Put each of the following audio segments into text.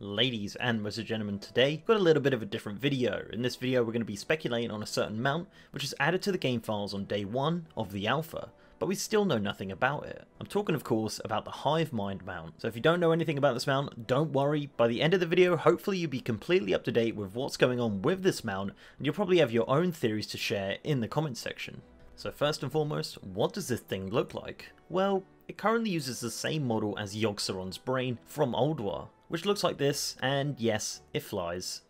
Ladies and most gentlemen, today got a little bit of a different video. In this video we're going to be speculating on a certain mount which is added to the game files on day 1 of the alpha, but we still know nothing about it. I'm talking of course about the Hivemind mount. So if you don't know anything about this mount, don't worry, by the end of the video hopefully you'll be completely up to date with what's going on with this mount, and you'll probably have your own theories to share in the comment section. So first and foremost, what does this thing look like? Well, it currently uses the same model as Yogg-Saron's brain from Old War, which looks like this, and yes, it flies.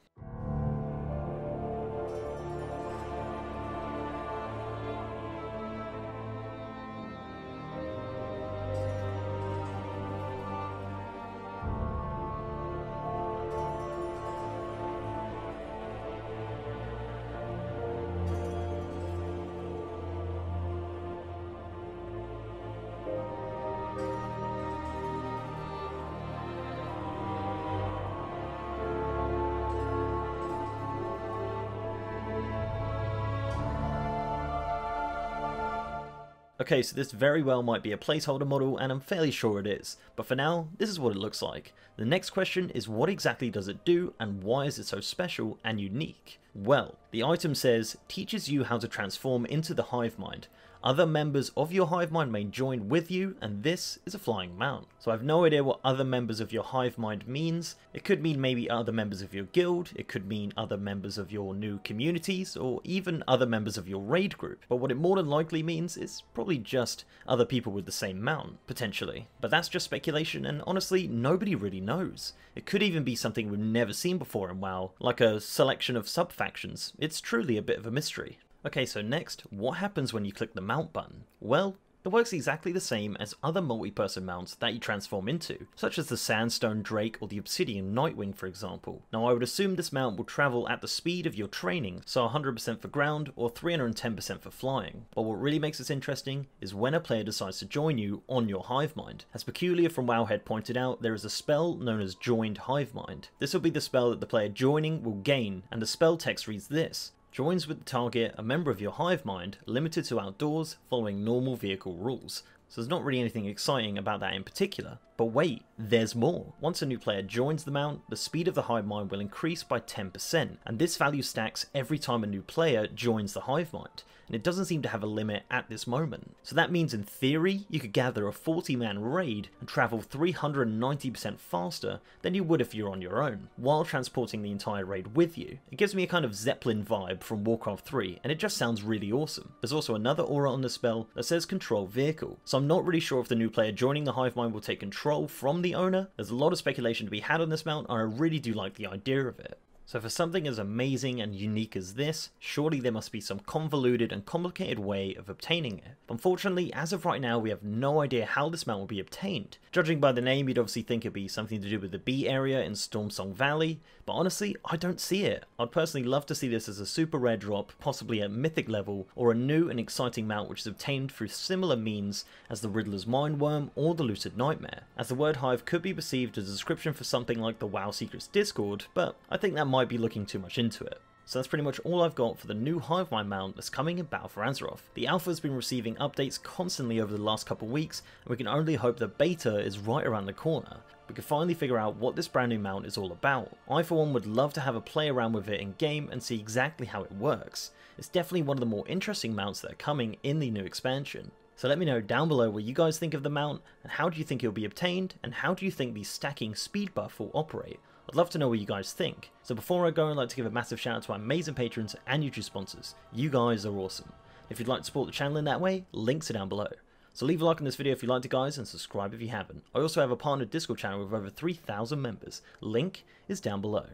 Okay, so this very well might be a placeholder model, and I'm fairly sure it is, but for now, this is what it looks like. The next question is, what exactly does it do, and why is it so special and unique? Well, the item says, teaches you how to transform into the Hivemind. Other members of your Hivemind may join with you, and this is a flying mount. So I have no idea what other members of your Hivemind means. It could mean maybe other members of your guild, it could mean other members of your new communities, or even other members of your raid group. But what it more than likely means is probably just other people with the same mount, potentially. But that's just speculation, and honestly, nobody really knows. It could even be something we've never seen before in WoW, like a selection of sub-factions. It's truly a bit of a mystery. Okay, so next, what happens when you click the mount button? Well, it works exactly the same as other multi-person mounts that you transform into, such as the Sandstone Drake or the Obsidian Nightwing for example. Now I would assume this mount will travel at the speed of your training, so 100% for ground or 310% for flying. But what really makes this interesting is when a player decides to join you on your Hivemind. As Peculiar from Wowhead pointed out, there is a spell known as Joined Hivemind. This will be the spell that the player joining will gain, and the spell text reads this: joins with the target, a member of your Hivemind, limited to outdoors, following normal vehicle rules. So there's not really anything exciting about that in particular. But wait, there's more. Once a new player joins the mount, the speed of the Hivemind will increase by 10%, and this value stacks every time a new player joins the Hivemind, and it doesn't seem to have a limit at this moment. So that means in theory, you could gather a 40-man raid and travel 390% faster than you would if you're on your own, while transporting the entire raid with you. It gives me a kind of Zeppelin vibe from Warcraft 3, and it just sounds really awesome. There's also another aura on the spell that says Control Vehicle, so I'm not really sure if the new player joining the Hivemind will take control from the owner. There's a lot of speculation to be had on this mount, and I really do like the idea of it. So for something as amazing and unique as this, surely there must be some convoluted and complicated way of obtaining it. Unfortunately, as of right now, we have no idea how this mount will be obtained. Judging by the name, you'd obviously think it'd be something to do with the B area in Stormsong Valley, but honestly, I don't see it. I'd personally love to see this as a super rare drop, possibly at mythic level, or a new and exciting mount which is obtained through similar means as the Riddler's Mindworm or the Lucid Nightmare, as the word Hive could be perceived as a description for something like the WoW Secrets Discord, but I think that might be looking too much into it. So that's pretty much all I've got for the new Hivemind mount that's coming in Battle for Azeroth. The alpha has been receiving updates constantly over the last couple weeks, and we can only hope that beta is right around the corner. We can finally figure out what this brand new mount is all about. I for one would love to have a play around with it in game and see exactly how it works. It's definitely one of the more interesting mounts that are coming in the new expansion. So let me know down below what you guys think of the mount, and how do you think it will be obtained, and how do you think the stacking speed buff will operate. I'd love to know what you guys think. So before I go, I'd like to give a massive shout out to our amazing patrons and YouTube sponsors. You guys are awesome. If you'd like to support the channel in that way, links are down below. So leave a like on this video if you liked it guys, and subscribe if you haven't. I also have a partner Discord channel with over 3,000 members. Link is down below.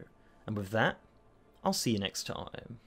And with that, I'll see you next time.